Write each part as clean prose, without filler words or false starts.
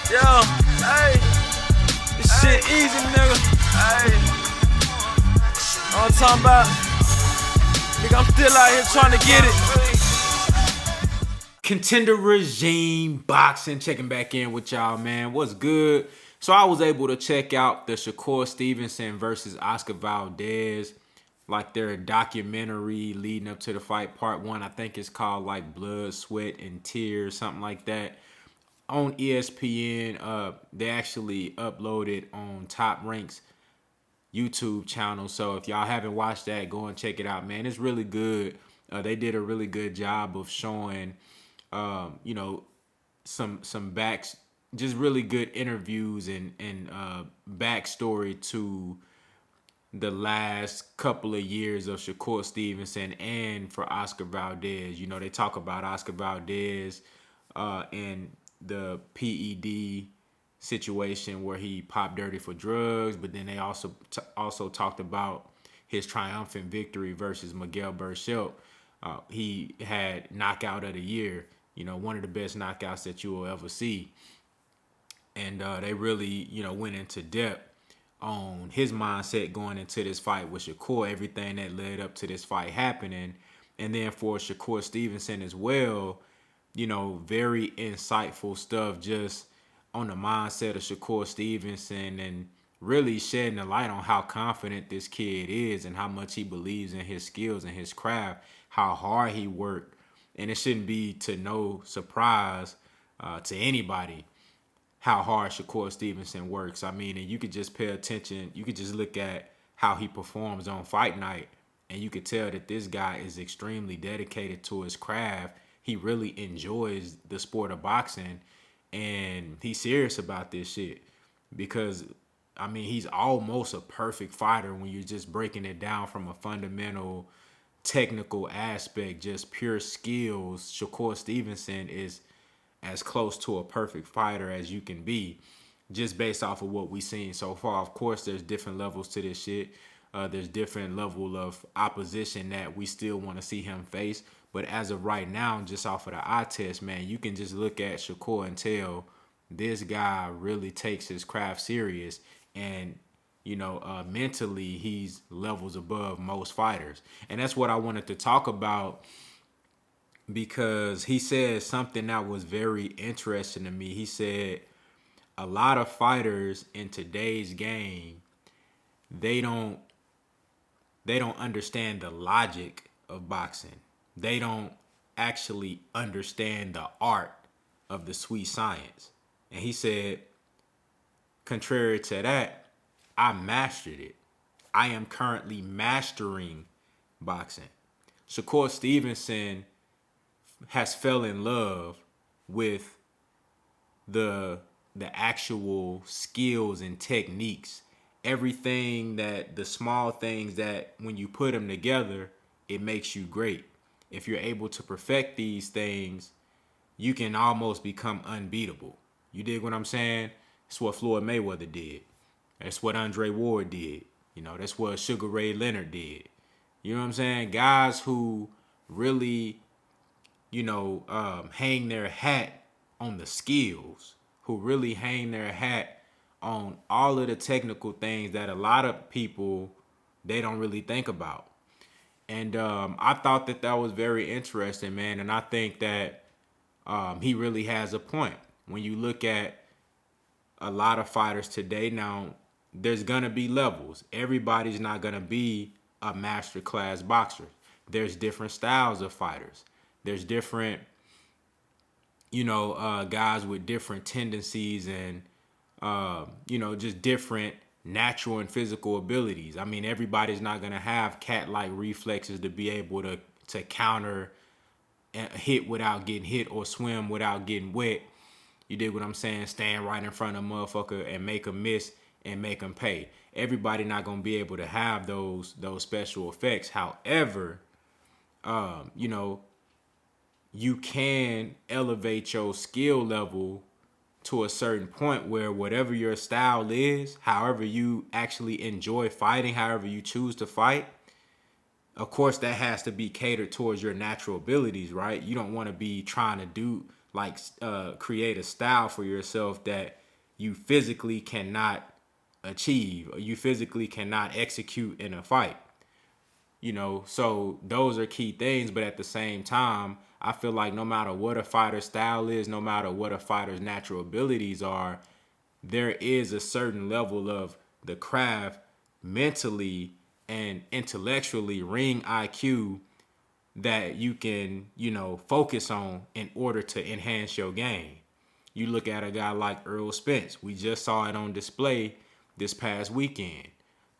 Yo, hey, this shit easy, nigga. Hey, all I'm talking about, nigga, I'm still out here trying to get it. Contender Regime Boxing, checking back in with y'all, man. What's good? So I was able to check out the SHAKUR Stevenson versus Oscar Valdez, like their documentary leading up to the fight, part 1. I think it's called like Blood, Sweat, and Tears, something like that. On ESPN, they actually uploaded on Top Rank's YouTube channel. So if y'all haven't watched that, go and check it out, man. It's really good. They did a really good job of showing, some backs, just really good interviews and backstory to the last couple of years of SHAKUR Stevenson and for Oscar Valdez. You know, they talk about Oscar Valdez and the PED situation where he popped dirty for drugs, but then they also talked about his triumphant victory versus Miguel Berchelt. He had knockout of the year, one of the best knockouts that you will ever see. And they really, went into depth on his mindset going into this fight with SHAKUR, everything that led up to this fight happening. And then for SHAKUR Stevenson as well, very insightful stuff just on the mindset of SHAKUR Stevenson and really shedding a light on how confident this kid is and how much he believes in his skills and his craft, how hard he worked. And it shouldn't be to no surprise to anybody how hard SHAKUR Stevenson works. I mean, and you could just pay attention. You could just look at how he performs on fight night, and you could tell that this guy is extremely dedicated to his craft. He really enjoys the sport of boxing, and he's serious about this shit because, I mean, he's almost a perfect fighter when you're just breaking it down from a fundamental technical aspect, just pure skills. SHAKUR Stevenson is as close to a perfect fighter as you can be, just based off of what we've seen so far. Of course, there's different levels to this shit. There's different level of opposition that we still want to see him face. But as of right now, just off of the eye test, man, you can just look at SHAKUR and tell this guy really takes his craft serious. And, mentally, he's levels above most fighters. And that's what I wanted to talk about, because he said something that was very interesting to me. He said a lot of fighters in today's game, they don't understand the logic of boxing. They don't actually understand the art of the sweet science. And he said, contrary to that, I mastered it. I am currently mastering boxing. SHAKUR Stevenson has fell in love with the actual skills and techniques, everything, that the small things that when you put them together, it makes you great. If you're able to perfect these things, you can almost become unbeatable. You dig what I'm saying? That's what Floyd Mayweather did. That's what Andre Ward did. That's what Sugar Ray Leonard did. You know what I'm saying? Guys who really hang their hat on the skills, who really hang their hat on all of the technical things that a lot of people, they don't really think about. And I thought that was very interesting, man. And I think that he really has a point. When you look at a lot of fighters today now, there's going to be levels. Everybody's not going to be a master class boxer. There's different styles of fighters. There's different, guys with different tendencies and, just different natural and physical abilities. I mean, everybody's not going to have cat-like reflexes to be able to counter a hit without getting hit or swim without getting wet. You dig what I'm saying? Stand right in front of a motherfucker and make them miss and make them pay. Everybody not going to be able to have those special effects. However, you can elevate your skill level to a certain point where whatever your style is, however you actually enjoy fighting, however you choose to fight, of course that has to be catered towards your natural abilities, right? You don't want to be trying to do like create a style for yourself that you physically cannot achieve or you physically cannot execute in a fight. So those are key things. But at the same time, I feel like no matter what a fighter's style is, no matter what a fighter's natural abilities are, there is a certain level of the craft mentally and intellectually, ring IQ, that you can, focus on in order to enhance your game. You look at a guy like Errol Spence. We just saw it on display this past weekend.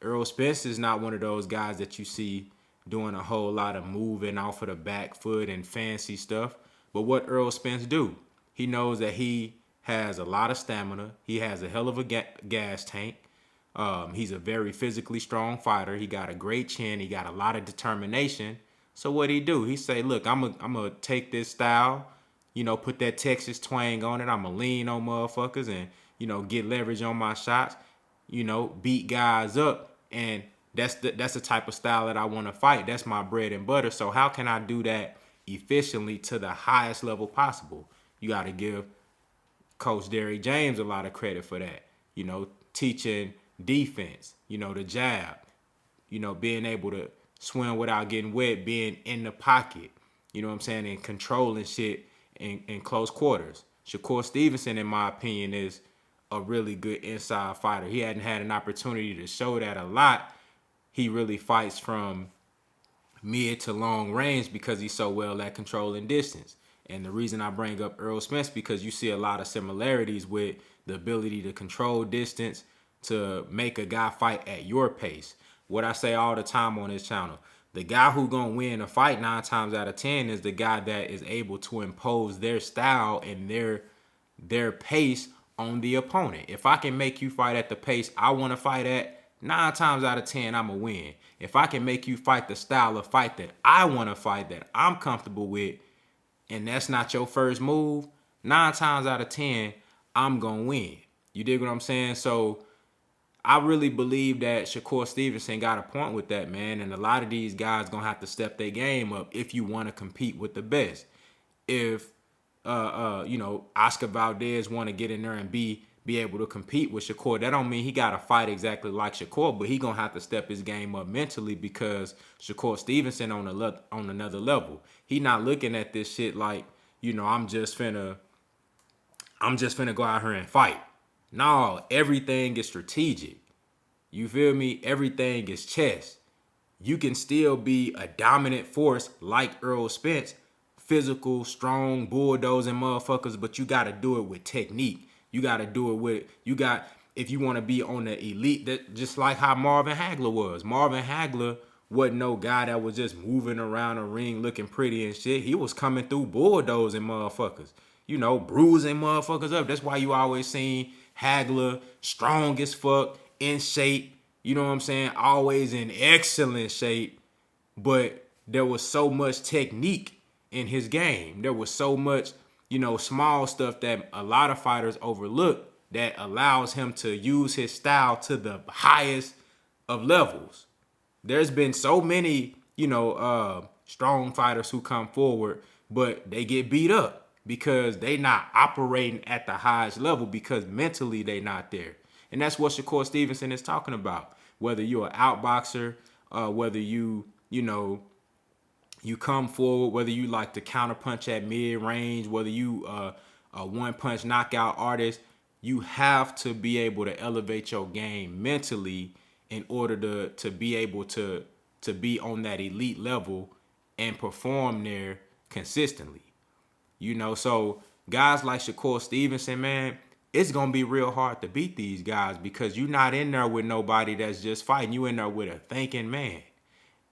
Errol Spence is not one of those guys that you see doing a whole lot of moving off of the back foot and fancy stuff. But what Errol Spence do? He knows that he has a lot of stamina. He has a hell of a gas tank. He's a very physically strong fighter. He got a great chin. He got a lot of determination. So what he do? He say, look, I'm gonna take this style, put that Texas twang on it. I'm gonna lean on motherfuckers and, get leverage on my shots, beat guys up. And that's the type of style that I want to fight. That's my bread and butter. So how can I do that efficiently to the highest level possible? You got to give Coach Derrick James a lot of credit for that. Teaching defense, the jab, being able to swim without getting wet, being in the pocket, and controlling shit in close quarters. Shakur Stevenson, in my opinion, is a really good inside fighter. He hadn't had an opportunity to show that a lot. He really fights from mid to long range because he's so well at controlling distance. And the reason I bring up Errol Smith because you see a lot of similarities with the ability to control distance, to make a guy fight at your pace. What I say all the time on this channel, the guy who gonna win a fight 9 times out of 10 is the guy that is able to impose their style and their pace on the opponent. If I can make you fight at the pace I want to fight at, 9 times out of 10 I'm gonna win. If I can make you fight the style of fight that I want to fight, that I'm comfortable with, and that's not your first move, 9 times out of 10 I'm gonna win. You dig what I'm saying? So I really believe that Shakur Stevenson got a point with that, man. And a lot of these guys gonna have to step their game up if you want to compete with the best. If Oscar Valdez want to get in there and be able to compete with Shakur, that don't mean he got to fight exactly like Shakur, but he gonna have to step his game up mentally because Shakur Stevenson on another level. He not looking at this shit like, I'm just finna go out here and fight. No, everything is strategic. You feel me? Everything is chess. You can still be a dominant force like Errol Spence, physical, strong, bulldozing motherfuckers, but you got to do it with technique. You got to do it with, if you want to be on the elite, that just like how Marvin Hagler was. Marvin Hagler wasn't no guy that was just moving around a ring looking pretty and shit. He was coming through bulldozing motherfuckers, bruising motherfuckers up. That's why you always seen Hagler strong as fuck, in shape, always in excellent shape, but there was so much technique in his game. There was so much, small stuff that a lot of fighters overlook that allows him to use his style to the highest of levels. There's been so many, strong fighters who come forward, but they get beat up because they not operating at the highest level because mentally they not there. And that's what Shakur Stevenson is talking about. Whether you're an outboxer, whether you come forward, whether you like to counterpunch at mid-range, whether you a one-punch knockout artist, you have to be able to elevate your game mentally in order to be able to be on that elite level and perform there consistently. So guys like Shakur Stevenson, man, it's going to be real hard to beat these guys because you're not in there with nobody that's just fighting. You in there with a thinking man.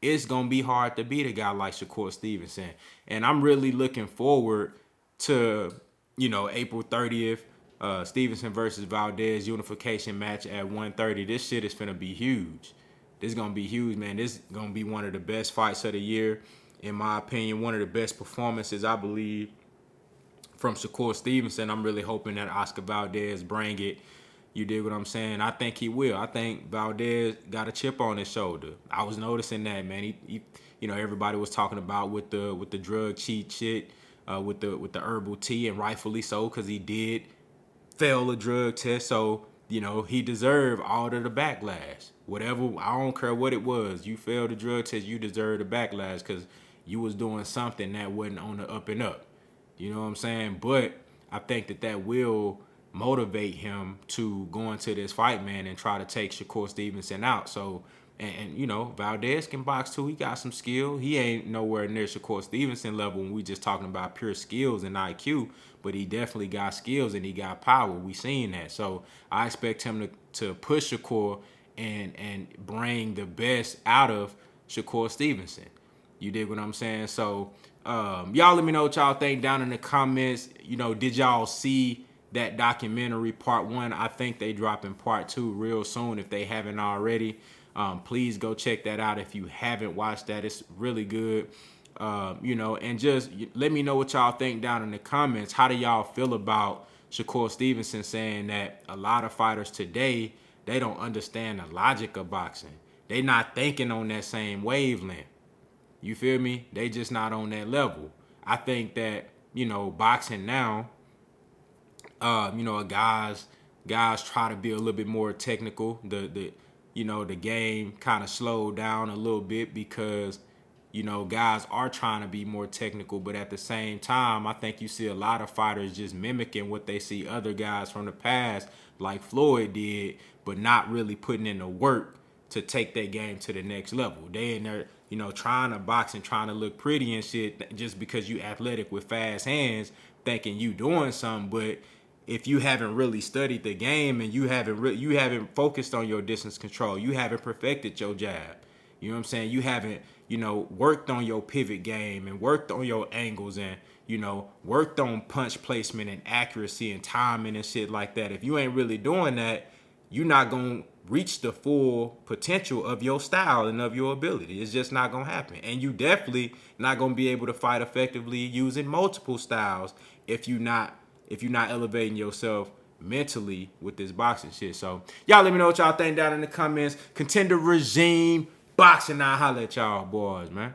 It's going to be hard to beat a guy like Shakur Stevenson. And I'm really looking forward to, April 30th, Stevenson versus Valdez unification match at 130. This shit is finna be huge. This is going to be huge, man. This is going to be one of the best fights of the year. In my opinion, one of the best performances, I believe, from Shakur Stevenson. I'm really hoping that Oscar Valdez bring it. You dig what I'm saying? I think he will. I think Valdez got a chip on his shoulder. I was noticing that, man. He everybody was talking about with the drug cheat shit. with the herbal tea, and rightfully so, because he did fail a drug test. So, you know, he deserved all of the backlash. Whatever, I don't care what it was. You failed the drug test, you deserve the backlash because you was doing something that wasn't on the up and up. You know what I'm saying? But I think that will motivate him to go into this fight, man, and try to take Shakur Stevenson out. So, and you know, Valdez can box too. He got some skill. He ain't nowhere near Shakur Stevenson level when we just talking about pure skills and IQ, but he definitely got skills and he got power. We seen that. So I expect him to push Shakur and bring the best out of Shakur Stevenson. You dig what I'm saying? So y'all let me know what y'all think down in the comments. You know, did y'all see that documentary part 1? I think they dropping part 2 real soon if they haven't already. Please go check that out if you haven't watched that. It's really good. You know, and just let me know what y'all think down in the comments. How do y'all feel about Shakur Stevenson saying that a lot of fighters today, they don't understand the logic of boxing? They not thinking on that same wavelength. You feel me? They just not on that level. I think that, you know, boxing now, you know, guys try to be a little bit more technical. You know, the game kind of slowed down a little bit because, you know, guys are trying to be more technical, but at the same time, I think you see a lot of fighters just mimicking what they see other guys from the past, like Floyd did, but not really putting in the work to take their game to the next level. They in there, you know, trying to box and trying to look pretty and shit just because you athletic with fast hands, thinking you doing something, but if you haven't really studied the game and you haven't focused on your distance control, you haven't perfected your jab. You know what I'm saying? You haven't, you know, worked on your pivot game and worked on your angles and, you know, worked on punch placement and accuracy and timing and shit like that. If you ain't really doing that, you're not going to reach the full potential of your style and of your ability. It's just not going to happen. And you definitely not going to be able to fight effectively using multiple styles if you're not elevating yourself mentally with this boxing shit. So y'all let me know what y'all think down in the comments. Contender regime boxing. I'll holler at y'all boys, man.